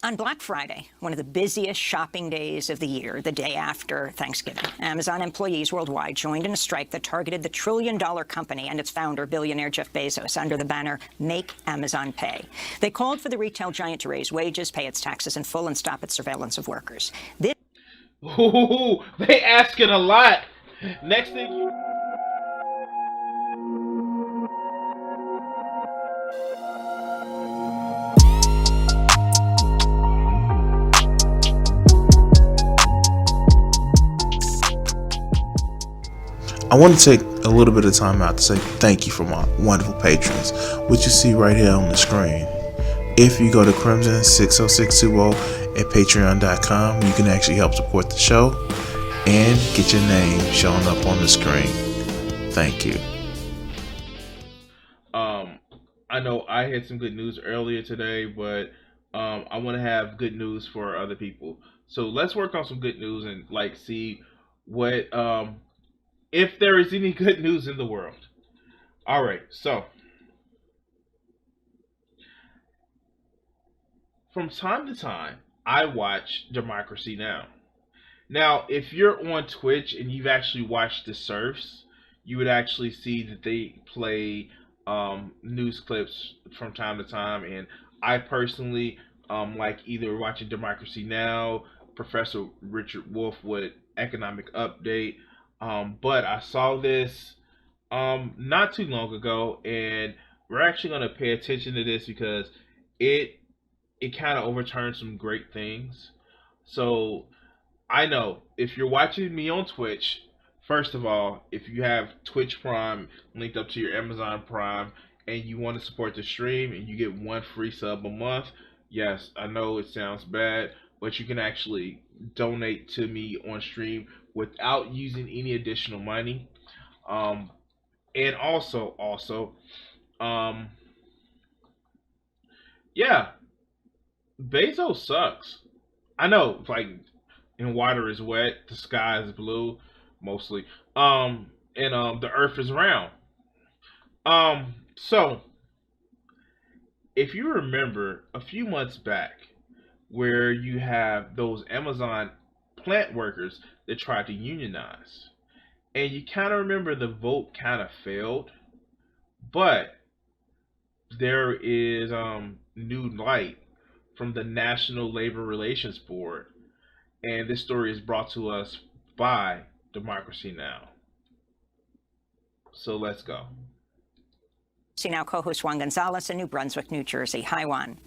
On Black Friday, one of the busiest shopping days of the year, the day after Thanksgiving, Amazon employees worldwide joined in a strike that targeted the trillion-dollar company and its founder, billionaire Jeff Bezos, under the banner, Make Amazon Pay. They called for the retail giant to raise wages, pay its taxes in full, and stop its surveillance of workers. Ooh, they asking a lot. Next thing you... I want to take a little bit of time out to say thank you for my wonderful patrons, which you see right here on the screen. If you go to Crimson60620 at patreon.com, you can actually help support the show and get your name showing up on the screen. Thank you. I know I had some good news earlier today, but I want to have good news for other people. So let's work on some good news and see what if there is any good news in the world. All right, so from time to time, I watch Democracy Now! Now, if you're on Twitch and you've actually watched the Surfs, you would actually see that they play news clips from time to time, and I personally like either watching Democracy Now!, Professor Richard Wolf with Economic Update, but I saw this not too long ago, and we're actually going to pay attention to this because it kind of overturned some great things. So I know if you're watching me on Twitch, first of all, if you have Twitch Prime linked up to your Amazon Prime and you want to support the stream and you get one free sub a month, yes, I know it sounds bad, but you can actually donate to me on stream without using any additional money. And also, yeah, Bezos sucks. I know, and water is wet, the sky is blue, mostly. And the earth is round. So if you remember a few months back where you have those Amazon plant workers that tried to unionize, and you kind of remember the vote kind of failed, but there is new light from the National Labor Relations Board, and this story is brought to us by Democracy Now! So let's go. See now co-host Juan Gonzalez in New Brunswick, New Jersey. Hi, Juan.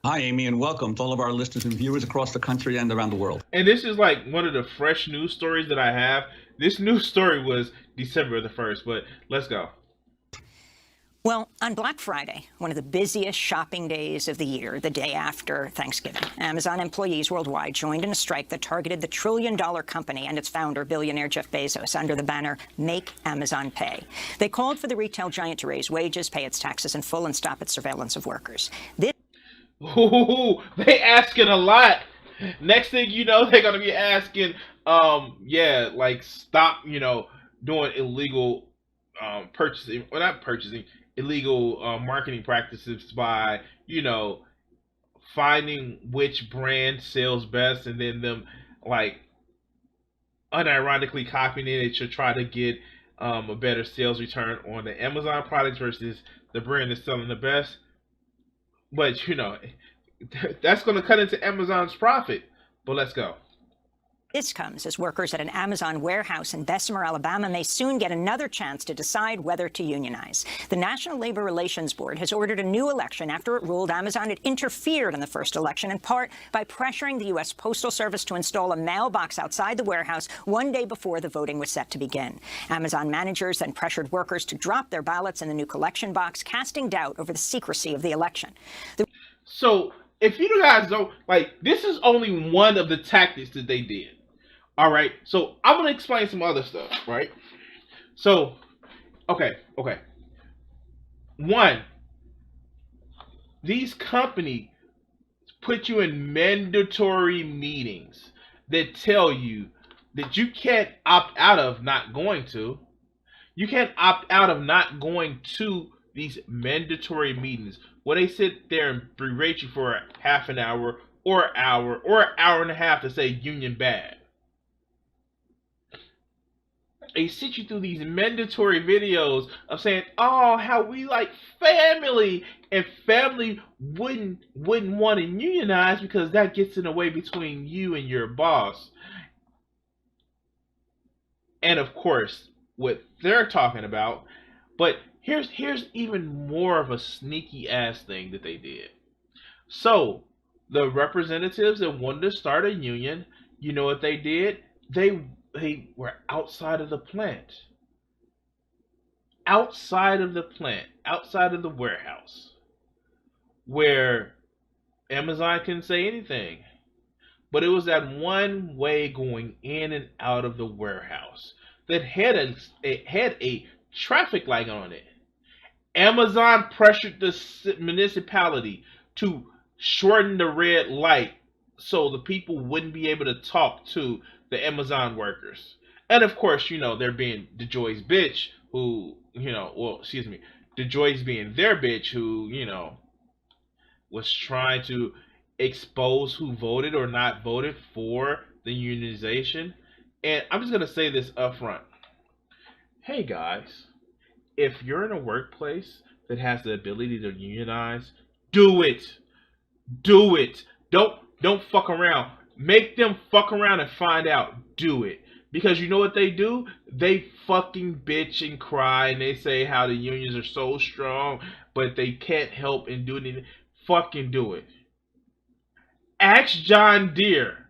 Hi, Amy, and welcome to all of our listeners and viewers across the country and around the world. And this is one of the fresh news stories that I have. This news story was December the 1st, but let's go. Well, on Black Friday, one of the busiest shopping days of the year, the day after Thanksgiving, Amazon employees worldwide joined in a strike that targeted the trillion-dollar company and its founder, billionaire Jeff Bezos, under the banner, Make Amazon Pay. They called for the retail giant to raise wages, pay its taxes in full, and stop its surveillance of workers. Ooh, they asking a lot. Next thing you know, they're going to be asking, stop, doing illegal purchasing, or not purchasing, illegal marketing practices by, finding which brand sells best and then them unironically copying it to try to get a better sales return on the Amazon products versus the brand that's selling the best. But that's going to cut into Amazon's profit. But let's go. This comes as workers at an Amazon warehouse in Bessemer, Alabama, may soon get another chance to decide whether to unionize. The National Labor Relations Board has ordered a new election after it ruled Amazon had interfered in the first election, in part by pressuring the U.S. Postal Service to install a mailbox outside the warehouse one day before the voting was set to begin. Amazon managers then pressured workers to drop their ballots in the new collection box, casting doubt over the secrecy of the election. So, if you guys don't, this is only one of the tactics that they did. All right, so I'm going to explain some other stuff, right? So, okay. One, these companies put you in mandatory meetings that tell you that you can't opt out of not going to. You can't opt out of not going to these mandatory meetings. where they sit there and berate you for half an hour or an hour and a half to say union bad. They sit you through these mandatory videos of saying, "Oh, how we like family," and family wouldn't want to unionize because that gets in the way between you and your boss. And of course, what they're talking about. But here's even more of a sneaky ass thing that they did. So the representatives that wanted to start a union, you know what they did? They were outside of the plant. Outside of the plant, outside of the warehouse, where Amazon couldn't say anything. But it was that one way going in and out of the warehouse that had a traffic light on it. Amazon pressured the municipality to shorten the red light so the people wouldn't be able to talk to the Amazon workers. And of course, they're being DeJoy's bitch who, DeJoy's being their bitch who, was trying to expose who voted or not voted for the unionization. And I'm just going to say this up front. Hey guys, if you're in a workplace that has the ability to unionize, do it. Do it. Don't fuck around. Make them fuck around and find out. Do it. Because you know what they do? They fucking bitch and cry and they say how the unions are so strong, but they can't help and do anything. Fucking do it. Ask John Deere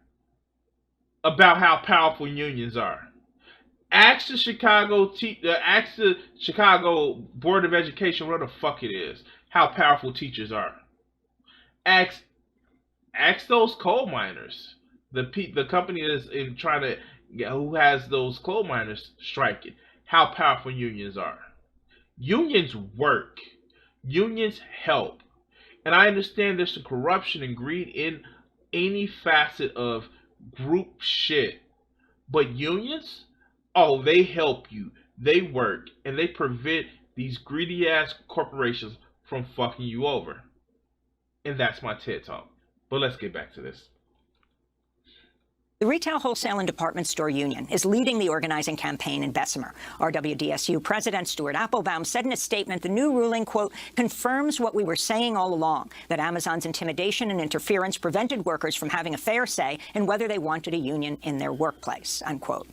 about how powerful unions are. Ask the Chicago Board of Education, what the fuck it is, how powerful teachers are. Ask those coal miners, the company that's who has those coal miners striking, how powerful unions are. Unions work. Unions help. And I understand there's some corruption and greed in any facet of group shit. But unions, oh, they help you. They work. And they prevent these greedy ass corporations from fucking you over. And that's my TED Talk. But let's get back to this. The Retail, Wholesale and Department Store Union is leading the organizing campaign in Bessemer. RWDSU President Stuart Applebaum said in a statement the new ruling, quote, confirms what we were saying all along, that Amazon's intimidation and interference prevented workers from having a fair say in whether they wanted a union in their workplace, unquote.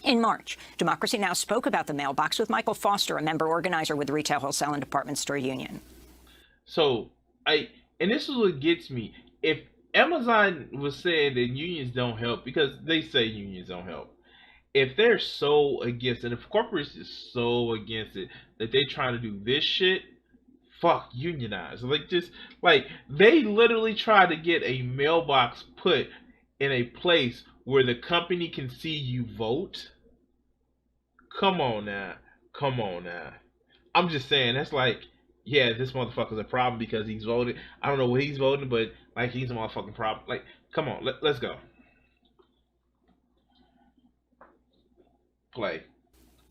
In March, Democracy Now! Spoke about the mailbox with Michael Foster, a member organizer with the Retail, Wholesale and Department Store Union. So, and this is what gets me. If Amazon was saying that unions don't help, because they say unions don't help. If they're so against it, if corporations is so against it that they trying to do this shit, fuck, unionize. They literally try to get a mailbox put in a place where the company can see you vote. Come on now. I'm just saying, that's like, yeah, this motherfucker's a problem because he's voted. I don't know what he's voting, but he's a motherfucking problem. Come on, let's go. Play.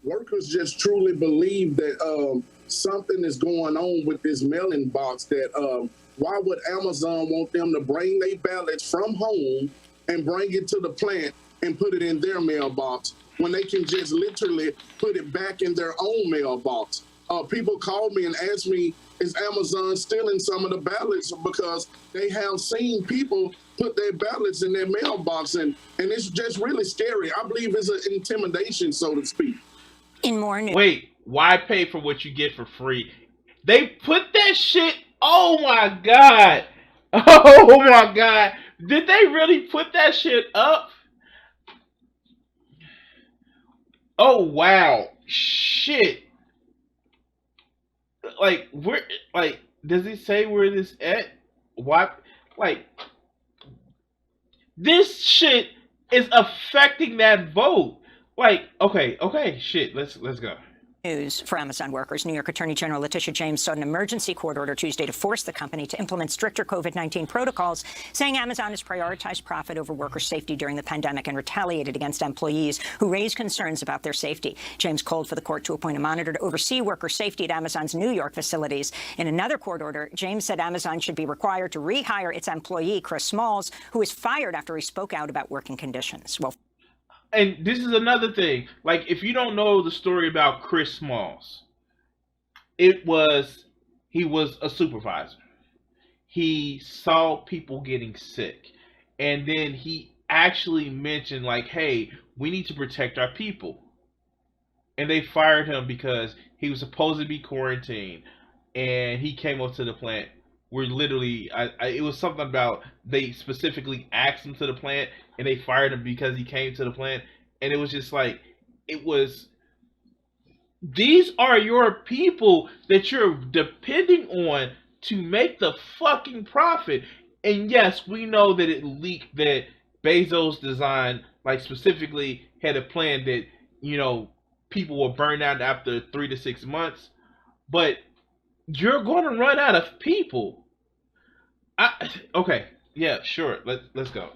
Workers just truly believe that something is going on with this mailing box. That why would Amazon want them to bring their ballots from home and bring it to the plant and put it in their mailbox when they can just literally put it back in their own mailbox? People called me and asked me, is Amazon stealing some of the ballots? Because they have seen people put their ballots in their mailbox, and it's just really scary. I believe it's an intimidation, so to speak. In more news. Wait, why pay for what you get for free? They put that shit, oh my God. Oh my God. Did they really put that shit up? Oh wow. Shit. Where, does it say where this at? Why, this shit is affecting that vote. Okay, shit, let's go. News for Amazon workers. New York Attorney General Letitia James sought an emergency court order Tuesday to force the company to implement stricter COVID-19 protocols, saying Amazon has prioritized profit over worker safety during the pandemic and retaliated against employees who raised concerns about their safety. James called for the court to appoint a monitor to oversee worker safety at Amazon's New York facilities. In another court order, James said Amazon should be required to rehire its employee, Chris Smalls, who was fired after he spoke out about working conditions. Well, and this is another thing. Like, if you don't know the story about Chris Smalls, he was a supervisor. He saw people getting sick. And then he actually mentioned, like, hey, we need to protect our people. And they fired him because he was supposed to be quarantined. And he came up to the plant where literally, it was something about they specifically asked him to the plant and they fired him because he came to the plant. And it was just like, these are your people that you're depending on to make the fucking profit. And yes, we know that it leaked that Bezos' design, like specifically had a plan that, people will burn out after 3 to 6 months. But you're going to run out of people. Okay, yeah, sure. Let's go.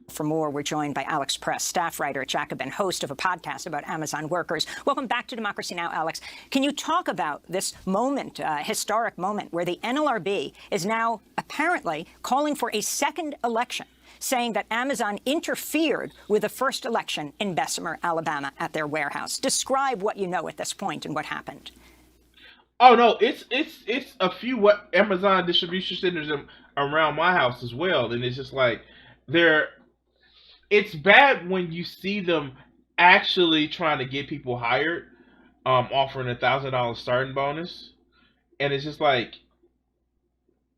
For more, we're joined by Alex Press, staff writer at Jacobin, host of a podcast about Amazon workers. Welcome back to Democracy Now!, Alex. Can you talk about this moment, historic moment, where the NLRB is now apparently calling for a second election, saying that Amazon interfered with the first election in Bessemer, Alabama, at their warehouse? Describe what you know at this point and what happened. Oh no, it's a few Amazon distribution centers around my house as well, and it's just like it's bad when you see them actually trying to get people hired, offering $1,000 starting bonus, and it's just like,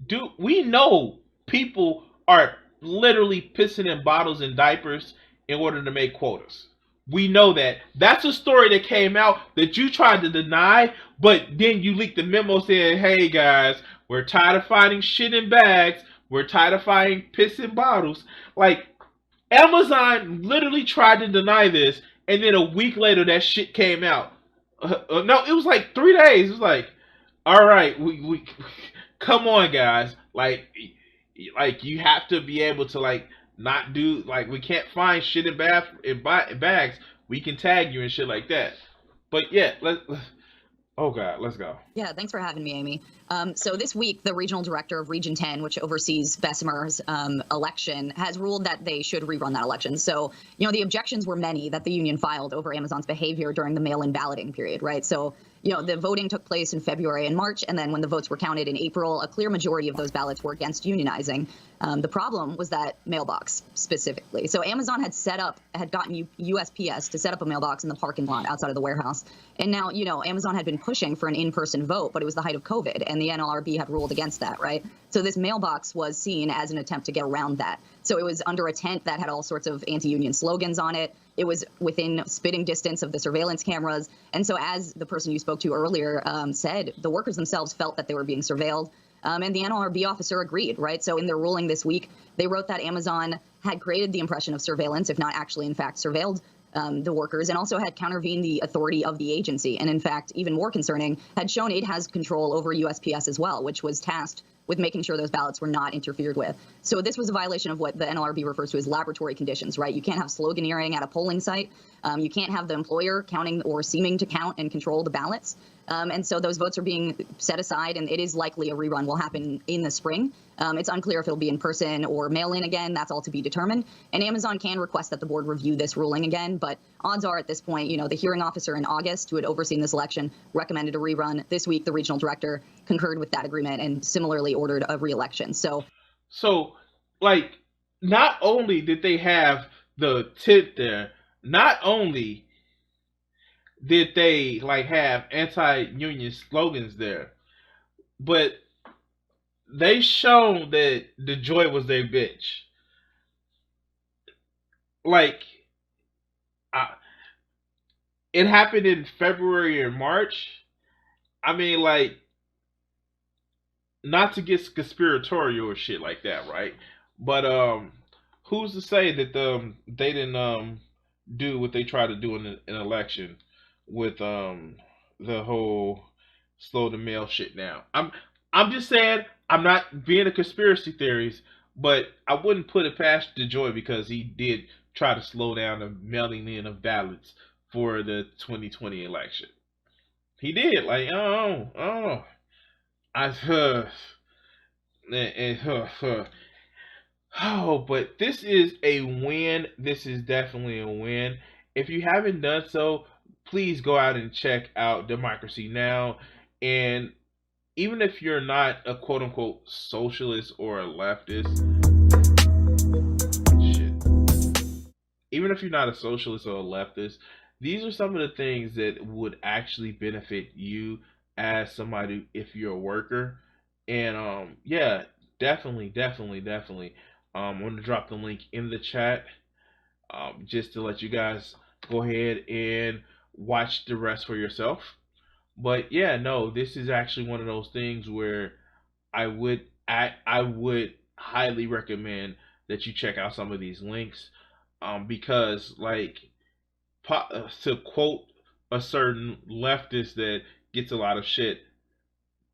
dude, we know people are literally pissing in bottles and diapers in order to make quotas. We know that. That's a story that came out that you tried to deny, but then you leaked the memo saying, hey guys, we're tired of finding shit in bags. We're tired of finding piss in bottles. Like, Amazon literally tried to deny this, and then a week later that shit came out. No, it was like 3 days. It was like, all right, we come on, guys. Like you have to be able to not do, we can't find shit in bags. We can tag you and shit like that. But yeah, oh God, let's go. Yeah, thanks for having me, Amy. So this week, the regional director of Region 10, which oversees Bessemer's election, has ruled that they should rerun that election. So, the objections were many that the union filed over Amazon's behavior during the mail-in balloting period, right? So, the voting took place in February and March, and then when the votes were counted in April, a clear majority of those ballots were against unionizing. The problem was that mailbox specifically. So Amazon had gotten USPS to set up a mailbox in the parking lot outside of the warehouse. And now, Amazon had been pushing for an in-person vote, but it was the height of COVID, and the NLRB had ruled against that, right? So this mailbox was seen as an attempt to get around that. So it was under a tent that had all sorts of anti-union slogans on it. It was within spitting distance of the surveillance cameras. And so as the person you spoke to earlier said, the workers themselves felt that they were being surveilled. And the NLRB officer agreed, right? So in their ruling this week, they wrote that Amazon had created the impression of surveillance, if not actually, in fact, surveilled the workers, and also had countervened the authority of the agency. And in fact, even more concerning, had shown it has control over USPS as well, which was tasked with making sure those ballots were not interfered with. So this was a violation of what the NLRB refers to as laboratory conditions, right? You can't have sloganeering at a polling site. You can't have the employer counting or seeming to count and control the ballots. And so those votes are being set aside, and it is likely a rerun will happen in the spring. It's unclear if it'll be in person or mail-in again. That's all to be determined. And Amazon can request that the board review this ruling again, but odds are at this point, the hearing officer in August who had overseen this election recommended a rerun. This week, the regional director concurred with that agreement and similarly ordered a re-election. So not only did they have the tent there, not only did they have anti-union slogans there, but they shown that the joy was their bitch. It happened in February or March. I mean, not to get conspiratorial or shit like that, right? But who's to say that they didn't do what they tried to do in an election with the whole slow the mail shit down. I'm just saying, I'm not being a conspiracy theorist, but I wouldn't put it past DeJoy because he did try to slow down the mailing in of ballots for the 2020 election. He did. Like, I don't know. Oh, but this is a win. This is definitely a win. If you haven't done so, please go out and check out Democracy Now! And even if you're not a quote unquote socialist or a leftist, even if you're not a socialist or a leftist, these are some of the things that would actually benefit you as somebody if you're a worker. And yeah, definitely. I'm going to drop the link in the chat just to let you guys go ahead and watch the rest for yourself. But yeah, no, this is actually one of those things where I would highly recommend that you check out some of these links because, like, to quote a certain leftist that gets a lot of shit,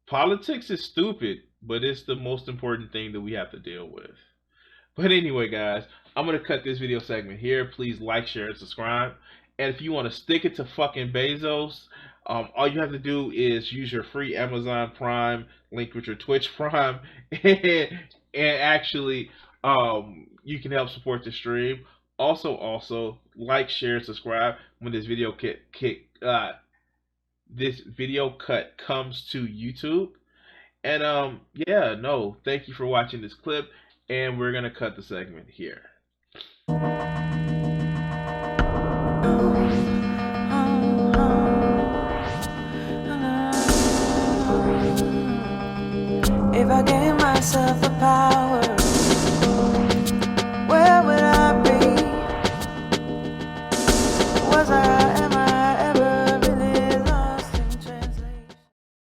politics is stupid, but it's the most important thing that we have to deal with. But anyway, guys, I'm going to cut this video segment here. Please like, share, and subscribe. And if you want to stick it to fucking Bezos, all you have to do is use your free Amazon Prime link with your Twitch Prime, and actually, you can help support the stream. Also, like, share, subscribe when this video cut comes to YouTube. And yeah, no, thank you for watching this clip, and we're gonna cut the segment here. If I gave myself the power